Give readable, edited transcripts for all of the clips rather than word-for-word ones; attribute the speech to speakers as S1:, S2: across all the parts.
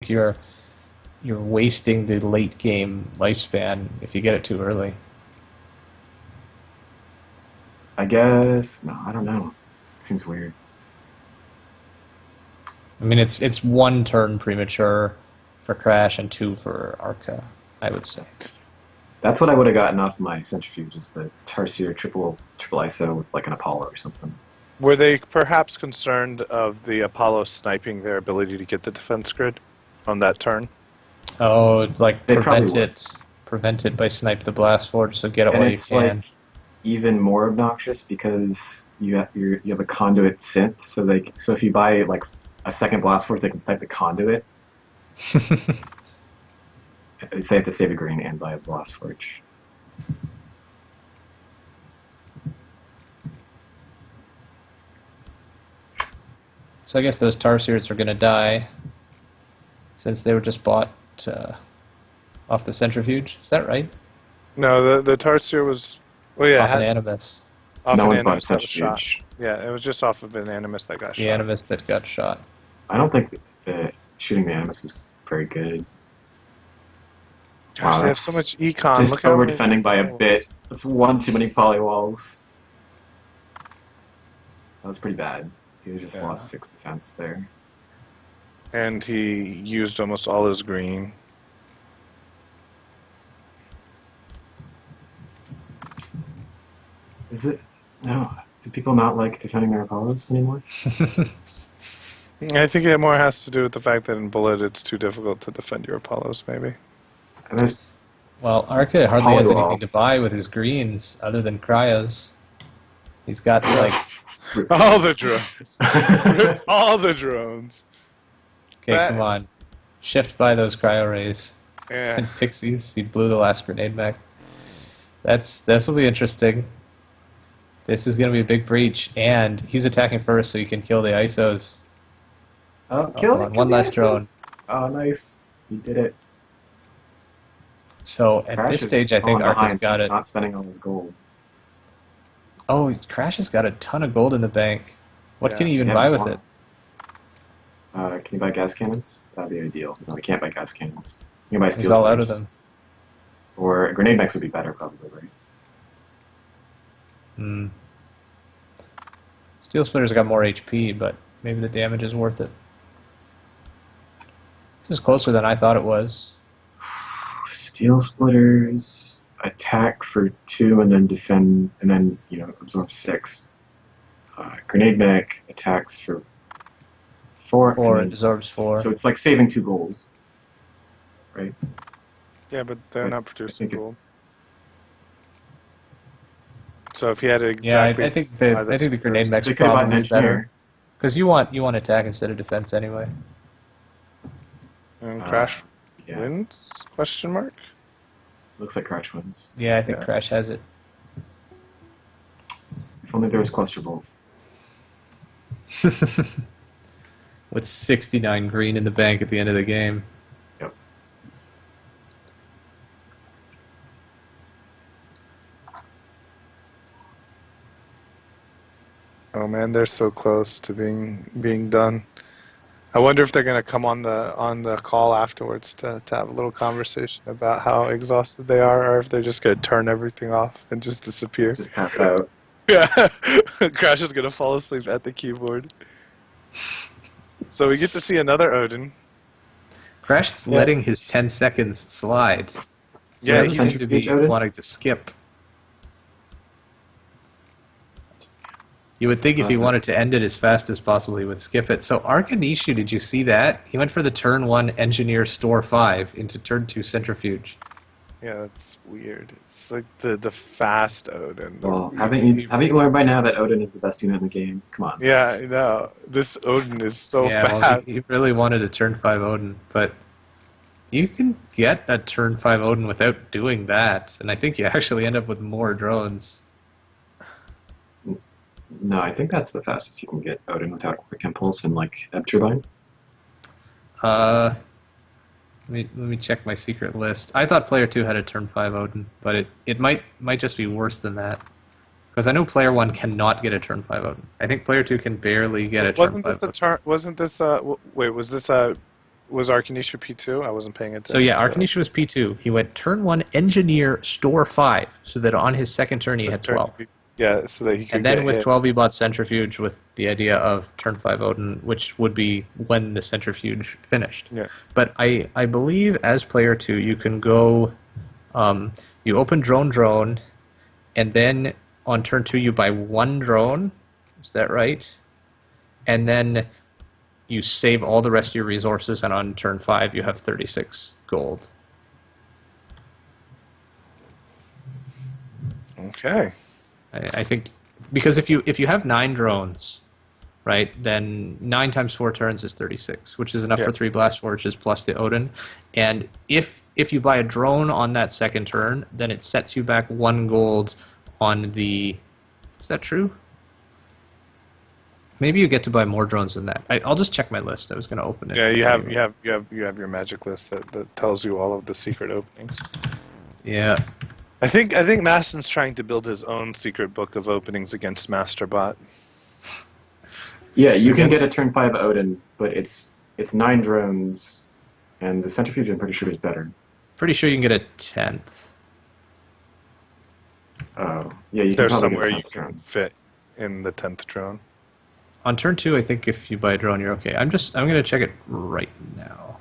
S1: think you're wasting the late game lifespan if you get it too early.
S2: I guess no, I don't know. It seems weird.
S1: I mean, it's 1 turn premature for Crash and 2 for Arca, I would say.
S2: That's what I would have gotten off my centrifuge, is the Tarsier triple ISO with like an Apollo or something.
S3: Were they perhaps concerned of the Apollo sniping their ability to get the defense grid on that turn?
S1: Oh, like
S2: They
S1: prevent it by Snipe the Blast Forge, so get it
S2: And
S1: while you
S2: it's
S1: can.
S2: like even more obnoxious because you have a conduit synth, so if you buy like a second blast force, they can snipe the conduit. So you have to save a green and buy a blast forge.
S1: So I guess those Tarsiers are going to die since they were just bought off the centrifuge. Is that right?
S3: No, the Tarsier was... Well, yeah,
S1: Off an Animus.
S3: off
S2: No
S3: an
S2: one's bought a
S3: Animus that was shot.
S2: centrifuge.
S3: Yeah, it was just off of an Animus that got
S1: The
S3: shot.
S1: Animus that got shot.
S2: I don't think that shooting the Animus is very good.
S3: Gosh,
S2: Wow,
S3: they have so much econ.
S2: Just
S3: Look how
S2: over
S3: many
S2: defending by a
S3: people.
S2: bit. That's one too many polywalls. That was pretty bad. He just
S3: Yeah.
S2: lost 6 defense there.
S3: And he used almost all his green.
S2: Is it? No. Do people not like defending their Apollos anymore?
S3: I think it more has to do with the fact that in Bullet it's too difficult to defend your Apollos, maybe.
S2: And there's
S1: Well, Arca hardly has
S2: Polywall.
S1: anything to buy with his greens other than Cryos. He's got like...
S3: All the drones. All the drones.
S1: Okay,
S3: That-
S1: come on. Shift by those Cryo Rays.
S3: Yeah.
S1: And Pixies. He blew the last grenade back. This will be interesting. This is going to be a big breach, and he's attacking first, so you can kill the ISOs.
S2: Oh,
S1: Oh,
S2: kill
S1: come
S2: it!
S1: on,
S2: kill
S1: one
S2: the
S1: less
S2: ISO.
S1: drone.
S2: Oh, nice. You did it.
S1: So at
S2: Crash
S1: this
S2: is
S1: stage, I think
S2: falling
S1: Arca's
S2: behind.
S1: got
S2: He's
S1: it.
S2: not spending all his gold.
S1: Oh, Crash has got a ton of gold in the bank. What
S3: Yeah.
S1: can he even
S2: Yeah,
S1: buy with
S2: wow.
S1: it?
S2: Can you buy gas cannons? That'd be ideal. No, we can't buy gas cannons. You can buy
S1: He's
S2: steel
S1: all out of
S2: splitters.
S1: them.
S2: Or grenade mechs would be better, probably, right?
S1: Hmm. Steel Splitter's got more HP, but maybe the damage is worth it. This is closer than I thought it was.
S2: Steel splitters attack for 2 and then defend, and then absorb 6. Grenade mech attacks for 4.
S1: 4
S2: and
S1: and absorbs 4.
S2: So it's like saving 2 gold, right?
S3: Yeah, but they're
S2: I
S3: not producing
S2: think it's-
S3: gold. So if he had
S1: Yeah,
S3: exactly
S1: I think
S3: by
S1: the grenade
S3: squares-
S1: mech's
S2: So you could have bought an
S1: probably better.
S2: engineer.
S1: Because you want attack instead of defense anyway.
S3: and Crash
S2: Yeah,
S3: wins? Question mark.
S2: looks like Crash wins.
S1: Yeah, I think
S3: Yeah.
S1: Crash has it.
S2: If only there was cluster bolt.
S1: With 69 green in the bank at the end of the game.
S2: Yep.
S3: Oh man, they're so close to being done. I wonder if they're gonna come on the call afterwards to have a little conversation about how exhausted they are, or if they're just gonna turn everything off and just disappear.
S2: Just pass out.
S3: Yeah, Crash is gonna fall asleep at the keyboard. So we get to see another Odin.
S1: Crash is letting his 10 seconds slide. So
S3: Yeah,
S1: he
S3: he's-
S1: doesn't seem to be
S2: Centrifuge Odin?
S1: wanting to skip. You would think if he wanted to end it as fast as possible, he would skip it. So Arkanishu, did you see that? He went for the turn 1 Engineer Store 5 into turn 2 Centrifuge.
S3: Yeah, that's weird. It's like the fast Odin.
S2: Well, haven't you learned by now that Odin is the best unit in the game? Come on.
S3: Yeah, I know. This Odin is so
S1: yeah, well,
S3: fast.
S1: he really wanted a turn 5 Odin, but you can get a turn 5 Odin without doing that, and I think you actually end up with more drones.
S2: No, I think that's the fastest you can get Odin without quick impulse and like Ebb Turbine.
S1: Let me check my secret list. I thought player 2 had a turn 5 Odin, but it might just be worse than that. Because I know player 1 cannot get a turn 5 Odin. I think player 2 can barely get a turn 5
S3: Wasn't this a
S1: Odin.
S3: turn? Wasn't this a? Wait, was this a Was Arkanishu P2? I wasn't paying attention.
S1: So yeah,
S3: to that.
S1: Arkanishu was P2. He went turn 1, engineer, store 5, so that on his second turn he
S3: So
S1: had
S3: turn-
S1: 12.
S3: Yeah, so that he could
S1: And then
S3: get
S1: with
S3: hits.
S1: 12 he bought centrifuge with the idea of turn 5 Odin, which would be when the centrifuge finished.
S3: Yeah.
S1: But I believe as player 2 you can go, you open drone, and then on turn 2 you buy 1 drone. Is that right? And then you save all the rest of your resources, and on turn 5 you have 36 gold.
S3: Okay.
S1: I think because if you have 9 drones, right, then 9 times 4 turns is 36, which is enough
S3: Yeah.
S1: for 3 blast forges plus the Odin. And if you buy a drone on that second turn, then it sets you back 1 gold on the. Is that true? Maybe you get to buy more drones than that. I'll just check my list. I was going to open it.
S3: Yeah, you have your magic list that tells you all of the secret openings.
S1: Yeah.
S3: I think Maston's trying to build his own secret book of openings against Masterbot.
S2: Yeah, you can get a
S1: Against-
S2: turn 5 Odin, but it's 9 drones, and the centrifuge I'm pretty sure is better.
S1: Pretty sure you can get a 10th.
S2: Oh, yeah, you can
S3: There's
S2: probably
S3: somewhere
S2: get a
S3: you
S2: 10th
S3: can
S2: drone.
S3: fit in the 10th drone.
S1: On turn 2, I think if you buy a drone, you're okay. I'm going to check it right now.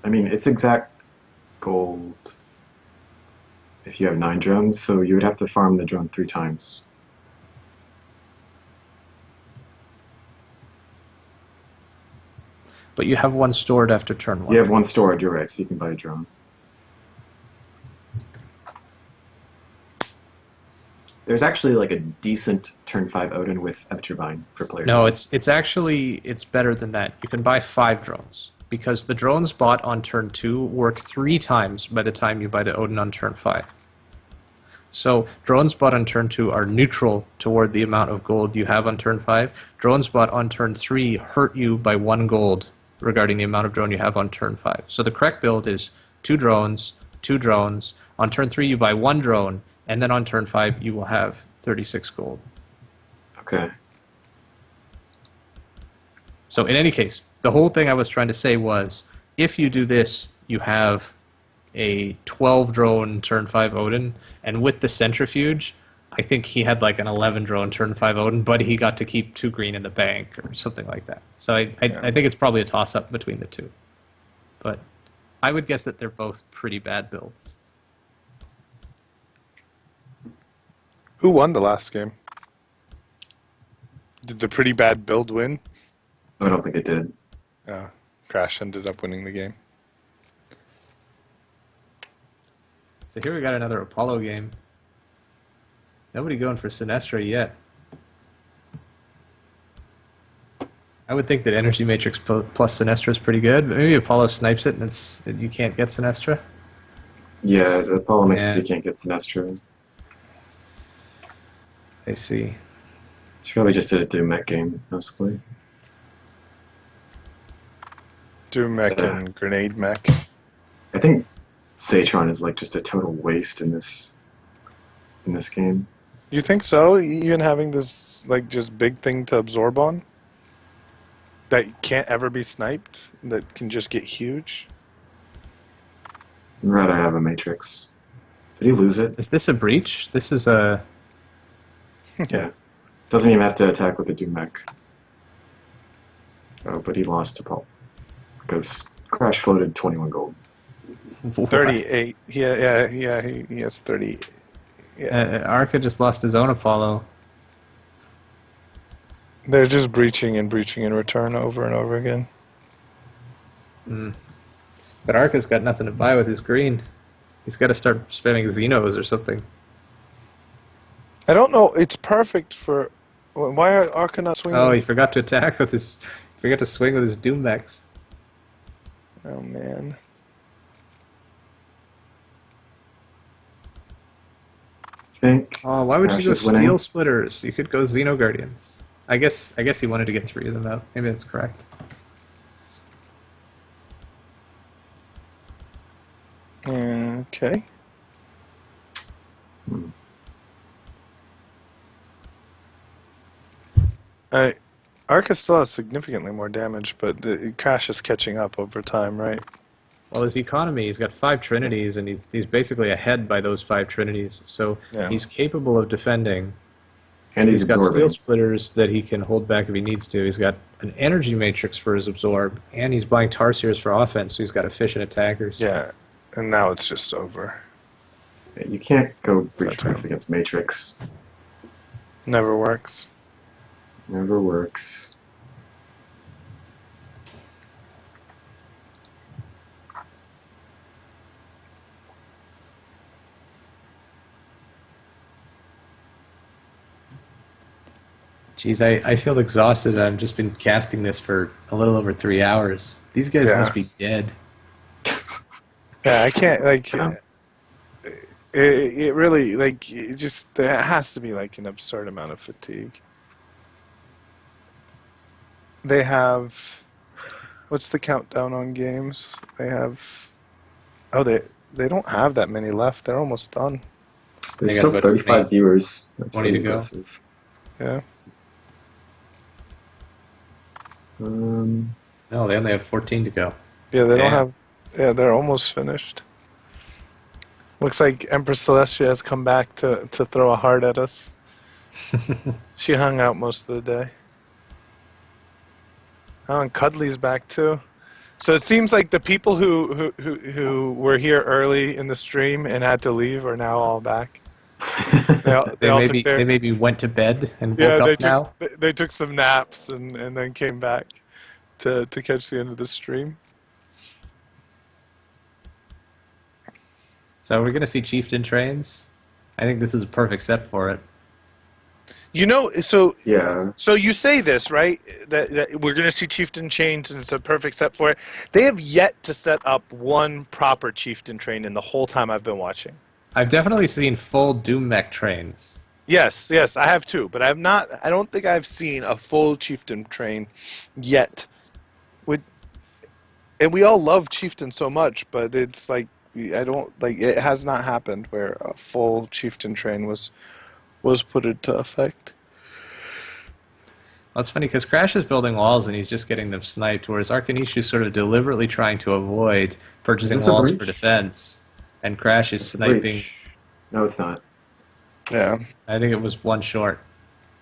S2: I mean, it's exact gold if you have 9 drones, so you would have to farm the drone 3 times.
S1: But you have 1 stored after turn 1.
S2: You have 1 stored, you're right, so you can buy a drone. There's actually like a decent turn 5 Odin with Turbine for players.
S1: No, it's better than that. You can buy 5 drones because the drones bought on turn 2 work 3 times by the time you buy the Odin on turn 5. So drones bought on turn 2 are neutral toward the amount of gold you have on turn 5. Drones bought on turn 3 hurt you by 1 gold regarding the amount of drone you have on turn 5. So the correct build is 2 drones, 2 drones. On turn 3 you buy 1 drone, and then on turn 5 you will have 36 gold.
S2: Okay.
S1: So in any case, the whole thing I was trying to say was, if you do this, you have a 12 drone turn 5 Odin, and with the centrifuge, I think he had like an 11 drone turn 5 Odin, but he got to keep 2 green in the bank or something like that. So I think it's probably a toss-up between the two. But I would guess that they're both pretty bad builds.
S3: Who won the last game? Did the pretty bad build win?
S2: I don't think it did.
S3: Crash ended up winning the game.
S1: So here we got another Apollo game. Nobody going for Sinestra yet. I would think that Energy Matrix plus Sinestra is pretty good, but maybe Apollo snipes it and you can't get Sinestra.
S2: Yeah, the problem is
S1: Yeah.
S2: you can't get Sinestro.
S1: I see.
S2: It's probably just a Doom mech game, mostly.
S3: Doom mech and grenade mech.
S2: I think Satron is like just a total waste in this game.
S3: You think so? Even having this like just big thing to absorb on? That can't ever be sniped? That can just get huge?
S2: I'd rather have a Matrix. Did he lose it?
S1: Is this a breach? This is a...
S2: Yeah. Doesn't even have to attack with the Doom mech. Oh, but he lost to Paul. Because Crash floated 21 gold.
S3: 38. He has 30. Yeah.
S1: Arca just lost his own Apollo.
S3: They're just breaching in return over and over again.
S1: But Arca's got nothing to buy with his green. He's got to start spamming Xenos or something.
S3: I don't know. It's perfect for... Why are Arca not swinging?
S1: Oh, he forgot to attack with his... He forgot to swing with his Doom mechs.
S3: Oh, man.
S2: Think.
S1: Oh, why would
S2: Crash
S1: you go
S2: is winning.
S1: Steel Splitters? You could go Xeno Guardians. I guess he wanted to get 3 of them out. Maybe that's correct.
S3: Okay. Arca still has significantly more damage, but Crash is catching up over time, right?
S1: Well, his economy, he's got 5 Trinities, and he's basically ahead by those 5 Trinities. So
S3: Yeah.
S1: he's capable of defending.
S2: And he's
S1: Got
S2: absorbing.
S1: Steel Splitters that he can hold back if he needs to. He's got an Energy Matrix for his Absorb, and he's buying Tarsiers for offense, so he's got efficient attackers.
S3: Yeah, and now it's just over.
S2: You can't go Breach
S3: That's
S2: Proof
S3: right.
S2: against Matrix.
S3: Never works.
S2: Never works.
S1: Jeez, I feel exhausted. I've just been casting this for a little over 3 hours. These guys
S3: Yeah.
S1: must be dead.
S3: Yeah, I can't, like,
S2: Yeah.
S3: it really, like, it just, there has to be, like, an absurd amount of fatigue. They have, what's the countdown on games? They have, oh, they don't have that many left. They're almost done.
S2: There's
S1: They got
S2: still
S1: about
S2: 35
S1: 20
S2: viewers. That's
S1: 20
S2: pretty
S1: to go.
S2: impressive.
S3: Yeah.
S1: No, they only have 14 to go.
S3: Yeah, they don't
S1: Damn.
S3: have, yeah, they're almost finished. Looks like Empress Celestia has come back to throw a heart at us. She hung out most of the day. Oh, and Cuddly's back too. So it seems like the people who were here early in the stream and had to leave are now all back. They all took their,
S1: They maybe went to bed and woke
S3: yeah,
S1: up now.
S3: they took some naps and then came back to catch the end of the stream.
S1: So we're going to see Chieftain trains. I think this is a perfect set for it.
S3: You know, so
S2: Yeah.
S3: So you say this, right? That we're going to see Chieftain chains and it's a perfect set for it. They have yet to set up one proper Chieftain train in the whole time I've been watching.
S1: I've definitely seen full Doom Mech trains.
S3: Yes, I have too, but I don't think I've seen a full Chieftain train yet. And we all love Chieftain so much, but it's like, it has not happened where a full Chieftain train was put into effect.
S1: Well, it's funny because Crash is building walls and he's just getting them sniped, whereas Arkanishu is sort of deliberately trying to avoid purchasing
S2: Is this a
S1: walls
S2: breach?
S1: for defense, and Crash is
S2: It's a
S1: sniping.
S2: breach. No, it's not.
S3: Yeah.
S1: I think it was one short.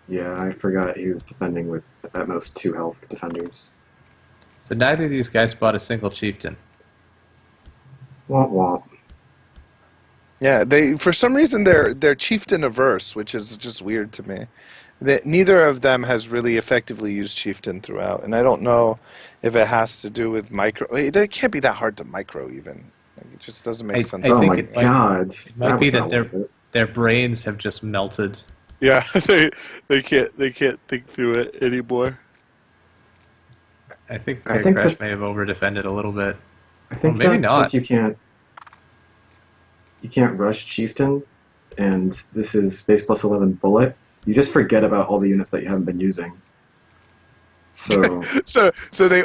S2: Yeah, I forgot he was defending with at most 2 health defenders.
S1: So neither of these guys bought a single Chieftain.
S2: Womp womp.
S3: Yeah, they for some reason they're Chieftain averse, which is just weird to me. Neither of them has really effectively used Chieftain throughout, and I don't know if it has to do with micro. It can't be that hard to micro even. Like, it just doesn't make sense.
S1: I
S2: Oh
S1: think
S2: my
S1: it might-
S2: god.
S1: It might be
S2: was
S1: that
S2: not worth it.
S1: their brains have just melted.
S3: Yeah, they can't think through it anymore.
S1: I think
S2: I think
S1: Crash
S2: that-
S1: may have over-defended a little bit.
S2: I think
S1: Well, maybe
S2: that
S1: not.
S2: since you can't rush Chieftain, and this is base plus 11 bullet, you just forget about all the units that you haven't been using. So
S3: So they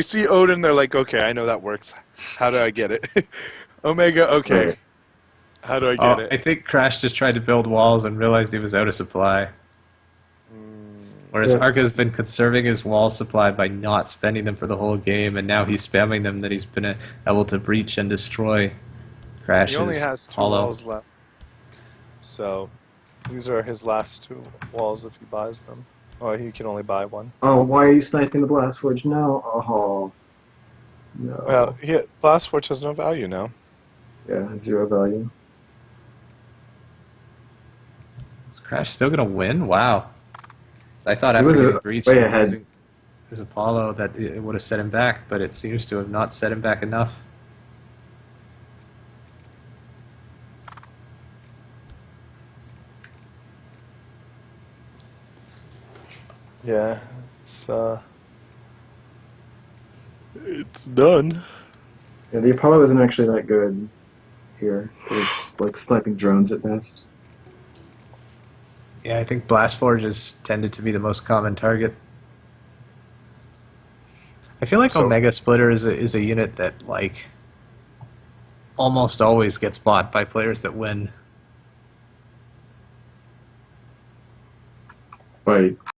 S3: see Odin, they're like, okay, I know that works. How do I get it? Omega, okay.
S2: Right.
S3: How do I
S1: Oh,
S3: get
S1: I
S3: it?
S1: think Crash just tried to build walls and realized he was out of supply. Whereas
S2: Yeah.
S1: Arca's been conserving his wall supply by not spending them for the whole game, and now he's spamming them that he's been able to breach and destroy Crash's
S3: He only has 2
S1: hollow.
S3: walls left. So these are his last 2 walls if he buys them. Oh, he can only buy one.
S2: oh, why are you sniping the Blast Forge now? Oh, no.
S3: Well, Blast Forge has no value now.
S2: Yeah, 0 value.
S1: Is Crash still gonna win? Wow. So I thought
S2: He
S1: after
S2: was
S1: getting breached
S2: way
S1: and
S2: ahead.
S1: using his Apollo that it would have set him back, but it seems to have not set him back enough.
S3: Yeah, it's done.
S2: Yeah, the Apollo isn't actually that good here. It's like sniping drones at best.
S1: Yeah, I think Blast Forge has tended to be the most common target. I feel like
S3: So-
S1: Omega Splitter is a unit that like almost always gets bought by players that win.
S2: By